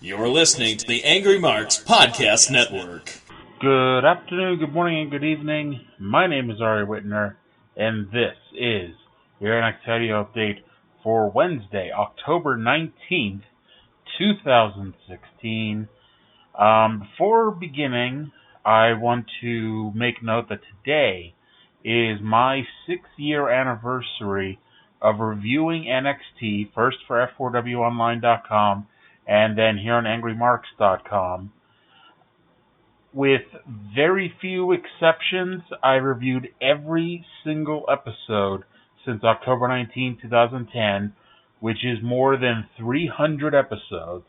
You're listening to the Angry Marks Podcast Network. Good afternoon, good morning, and good evening. My name is Arya Whitner, and this is your NXT audio update for Wednesday, October 19th, 2016. Before beginning, I want to make note that today is my 6-year anniversary of reviewing NXT, first for F4WOnline.com, and then here on AngryMarks.com. With very few exceptions, I reviewed every single episode since October 19, 2010, which is more than 300 episodes.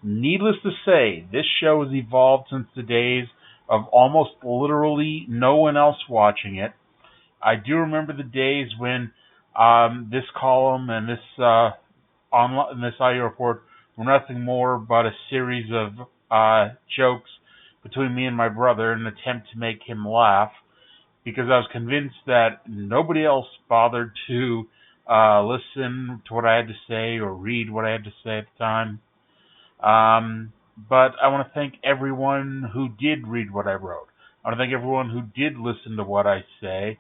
Needless to say, this show has evolved since the days of almost literally no one else watching it. I do remember the days when this column and this audio report were nothing more but a series of jokes between me and my brother in an attempt to make him laugh, because I was convinced that nobody else bothered to listen to what I had to say or read what I had to say at the time. But I want to thank everyone who did read what I wrote. I want to thank everyone who did listen to what I say,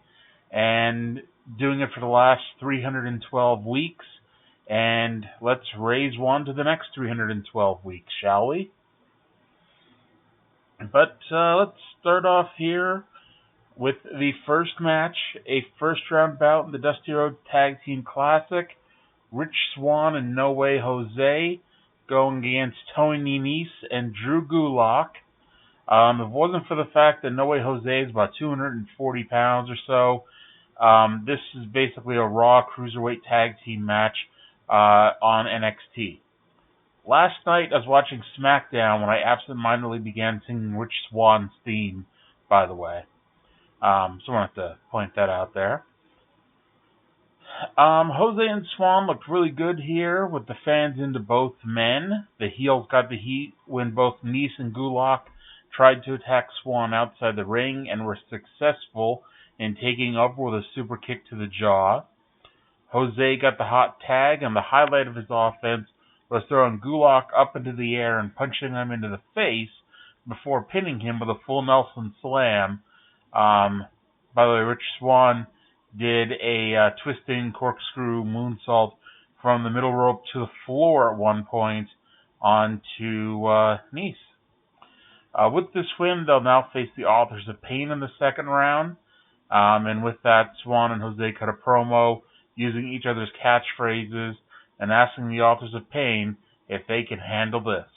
and doing it for the last 312 weeks. And let's raise one to the next 312 weeks, shall we? But let's start off here with the first match, a first-round bout in the Dusty Rhodes Tag Team Classic. Rich Swann and No Way Jose going against Tony Nese and Drew Gulak. If it wasn't for the fact that No Way Jose is about 240 pounds or so, this is basically a Raw Cruiserweight Tag Team match on NXT. Last night, I was watching SmackDown when I absentmindedly began singing Rich Swann's theme, by the way. So I wanted to point that out there. Jose and Swann looked really good here with the fans into both men. The heels got the heat when both Nese and Gulak tried to attack Swann outside the ring and were successful in taking over with a super kick to the jaw. Jose got the hot tag, and the highlight of his offense was throwing Gulak up into the air and punching him into the face before pinning him with a full Nelson slam. By the way, Rich Swann did a twisting corkscrew moonsault from the middle rope to the floor at one point onto Nese. With this win, they'll now face the Authors of Pain in the second round. And with that, Swann and Jose cut a promo using each other's catchphrases and asking the Authors of Pain if they can handle this.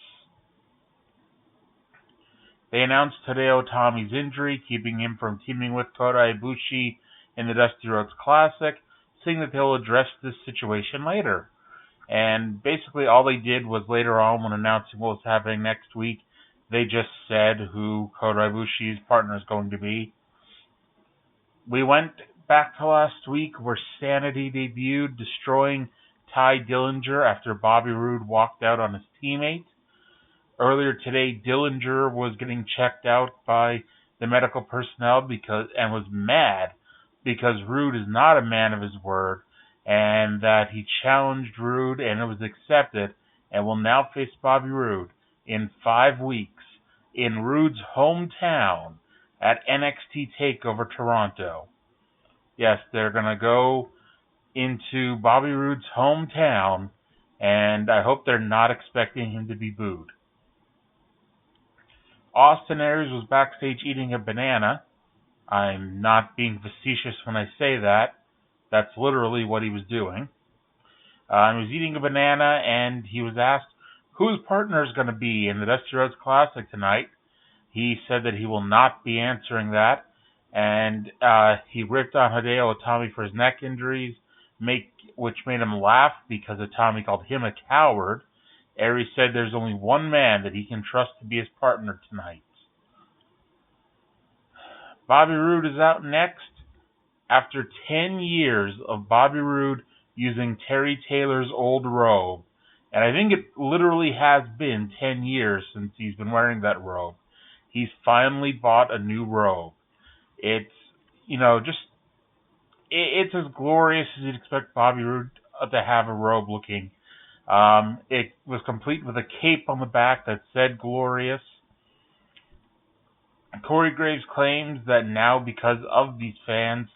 They announced Hideo Itami's injury, keeping him from teaming with Kota Ibushi in the Dusty Rhodes Classic, saying that they'll address this situation later. And basically all they did was later on, when announcing what was happening next week, they just said who Kota Ibushi's partner is going to be. We went back to last week where Sanity debuted, destroying Ty Dillinger after Bobby Roode walked out on his teammate. Earlier today, Dillinger was getting checked out by the medical personnel and was mad because Roode is not a man of his word, and that he challenged Roode and it was accepted, and will now face Bobby Roode in 5 weeks in Roode's hometown at NXT TakeOver Toronto. Yes, they're going to go into Bobby Roode's hometown, and I hope they're not expecting him to be booed. Austin Aries was backstage eating a banana. I'm not being facetious when I say that. That's literally what he was doing. He was eating a banana, and he was asked who his partner is going to be in the Dusty Rhodes Classic tonight. He said that he will not be answering that, and he ripped on Hideo Itami for his neck injuries, which made him laugh because Itami called him a coward. Aries said there's only one man that he can trust to be his partner tonight. Bobby Roode is out next. After 10 years of Bobby Roode using Terry Taylor's old robe, and I think it literally has been 10 years since he's been wearing that robe, he's finally bought a new robe. It's, it's as glorious as you'd expect Bobby Roode to have a robe looking. It was complete with a cape on the back that said Glorious. Corey Graves claims that now, because of these fans,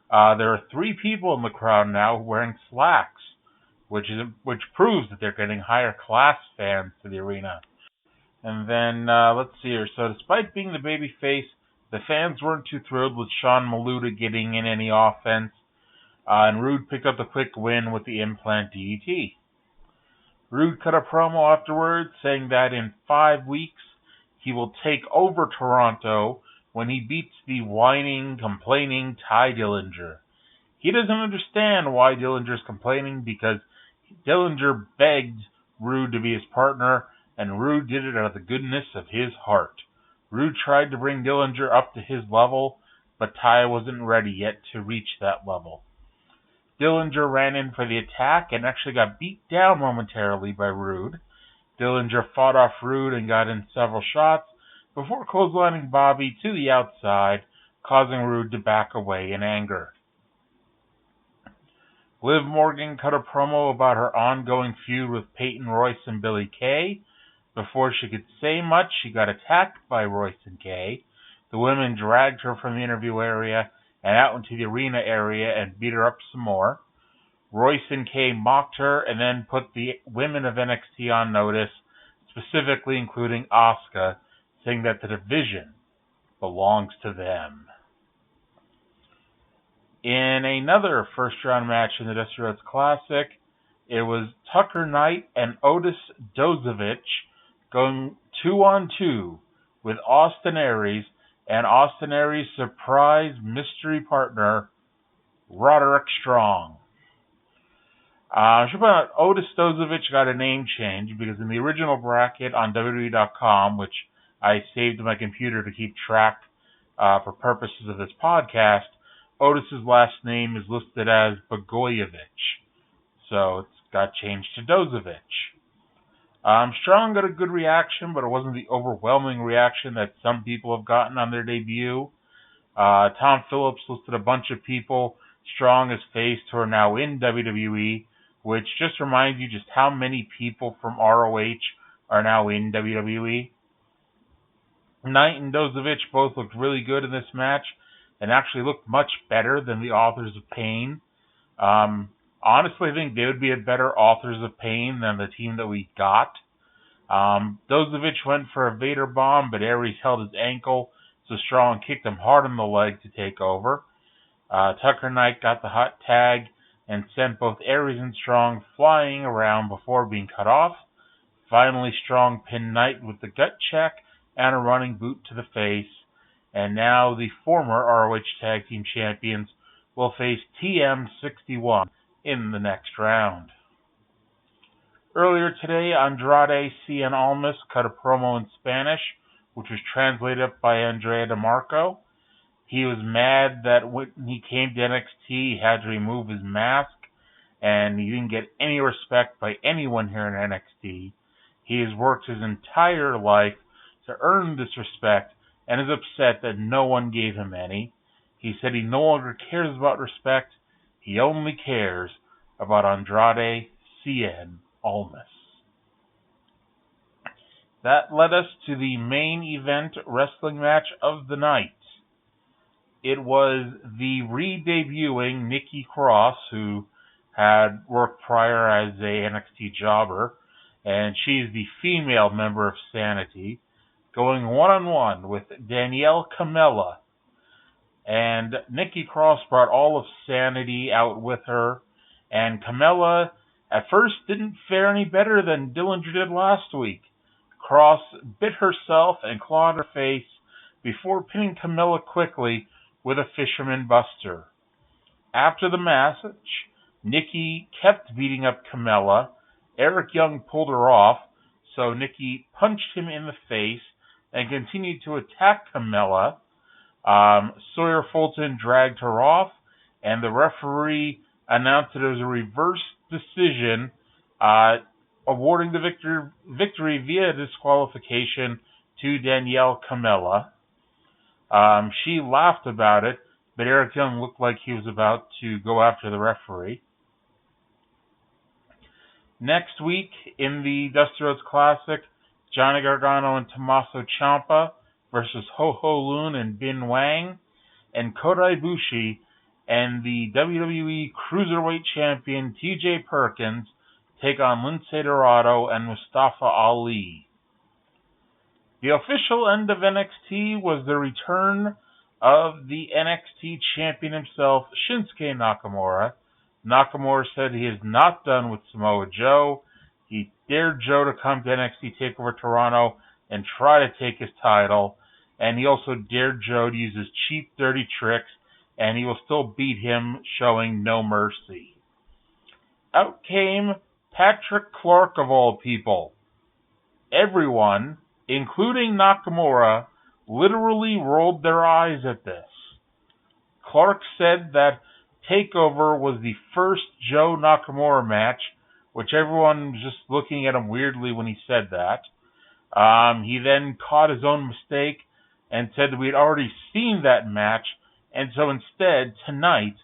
there are 3 people in the crowd now wearing slacks, which proves that they're getting higher class fans to the arena. And then, let's see here. So despite being the babyface, the fans weren't too thrilled with Sean Maluta getting in any offense, and Roode picked up the quick win with the implant DDT. Roode cut a promo afterwards saying that in 5 weeks he will take over Toronto when he beats the whining, complaining Ty Dillinger. He doesn't understand why Dillinger's complaining, because Dillinger begged Roode to be his partner, and Roode did it out of the goodness of his heart. Roode tried to bring Dillinger up to his level, but Ty wasn't ready yet to reach that level. Dillinger ran in for the attack and actually got beat down momentarily by Roode. Dillinger fought off Roode and got in several shots before clotheslining Bobby to the outside, causing Roode to back away in anger. Liv Morgan cut a promo about her ongoing feud with Peyton Royce and Billie Kay. Before she could say much, she got attacked by Royce and Kay. The women dragged her from the interview area and out into the arena area and beat her up some more. Royce and Kay mocked her and then put the women of NXT on notice, specifically including Asuka, saying that the division belongs to them. In another first-round match in the Dusty Rhodes Classic, it was Tucker Knight and Otis Dozovich going 2-on-2 with Austin Aries and Austin Aries' surprise mystery partner, Roderick Strong. I should point out, Otis Dozovich got a name change because in the original bracket on WWE.com, which I saved to my computer to keep track for purposes of this podcast, Otis's last name is listed as Blagojevich, so it's got changed to Dozovich. Strong got a good reaction, but it wasn't the overwhelming reaction that some people have gotten on their debut. Tom Phillips listed a bunch of people Strong has faced who are now in WWE, which just reminds you just how many people from ROH are now in WWE. Knight and Dozovich both looked really good in this match and actually looked much better than the Authors of Pain. Honestly, I think they would be a better Authors of Pain than the team that we got. Dozovich went for a Vader bomb, but Aries held his ankle, so Strong kicked him hard on the leg to take over. Tucker Knight got the hot tag and sent both Aries and Strong flying around before being cut off. Finally, Strong pinned Knight with the gut check and a running boot to the face. And now the former ROH Tag Team Champions will face TM61 in the next round. Earlier today, Andrade Cien Almas cut a promo in Spanish, which was translated by Andrea DeMarco. He was mad that when he came to NXT, he had to remove his mask, and he didn't get any respect by anyone here in NXT. He has worked his entire life to earn this respect, and is upset that no one gave him any. He said he no longer cares about respect, he only cares about Andrade Cien Almas. That led us to the main event wrestling match of the night. It was the re-debuting Nikki Cross, who had worked prior as a NXT jobber, and she is the female member of Sanity, going one-on-one with Danielle Camella. And Nikki Cross brought all of Sanity out with her, and Camella at first didn't fare any better than Dillinger did last week. Cross bit herself and clawed her face before pinning Camella quickly with a Fisherman Buster. After the match, Nikki kept beating up Camella. Eric Young pulled her off, so Nikki punched him in the face and continued to attack Camella. Sawyer Fulton dragged her off, and the referee announced that it was a reverse decision, awarding the victory via disqualification to Danielle Camella. She laughed about it, but Eric Young looked like he was about to go after the referee. Next week, in the Dusty Rhodes Classic, Johnny Gargano and Tommaso Ciampa versus Ho-Ho Lun and Bin Wang, and Kota Ibushi and the WWE Cruiserweight Champion TJ Perkins take on Lince Dorado and Mustafa Ali. The official end of NXT was the return of the NXT champion himself, Shinsuke Nakamura. Nakamura said he is not done with Samoa Joe. He dared Joe to come to NXT TakeOver Toronto and try to take his title. And he also dared Joe to use his cheap, dirty tricks, and he will still beat him, showing no mercy. Out came Patrick Clark, of all people. Everyone, including Nakamura, literally rolled their eyes at this. Clark said that TakeOver was the first Joe Nakamura match, which everyone was just looking at him weirdly when he said that. He then caught his own mistake and said that we had already seen that match, and so instead, tonight,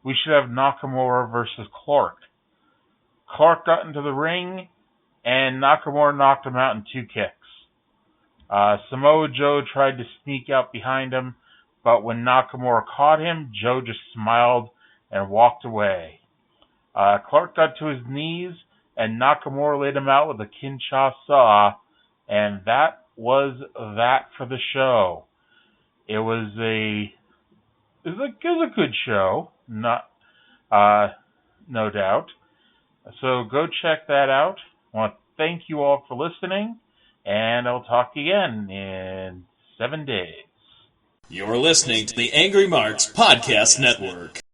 we should have Nakamura versus Clark. Clark got into the ring, and Nakamura knocked him out in 2 kicks. Samoa Joe tried to sneak out behind him, but when Nakamura caught him, Joe just smiled and walked away. Clark got to his knees, and Nakamura laid him out with a Kinshasa, and that was that for the show. It was a good show, no doubt. So go check that out. I want to thank you all for listening, and I'll talk to you again in 7 days. You're listening to the Angry Marks Podcast Network.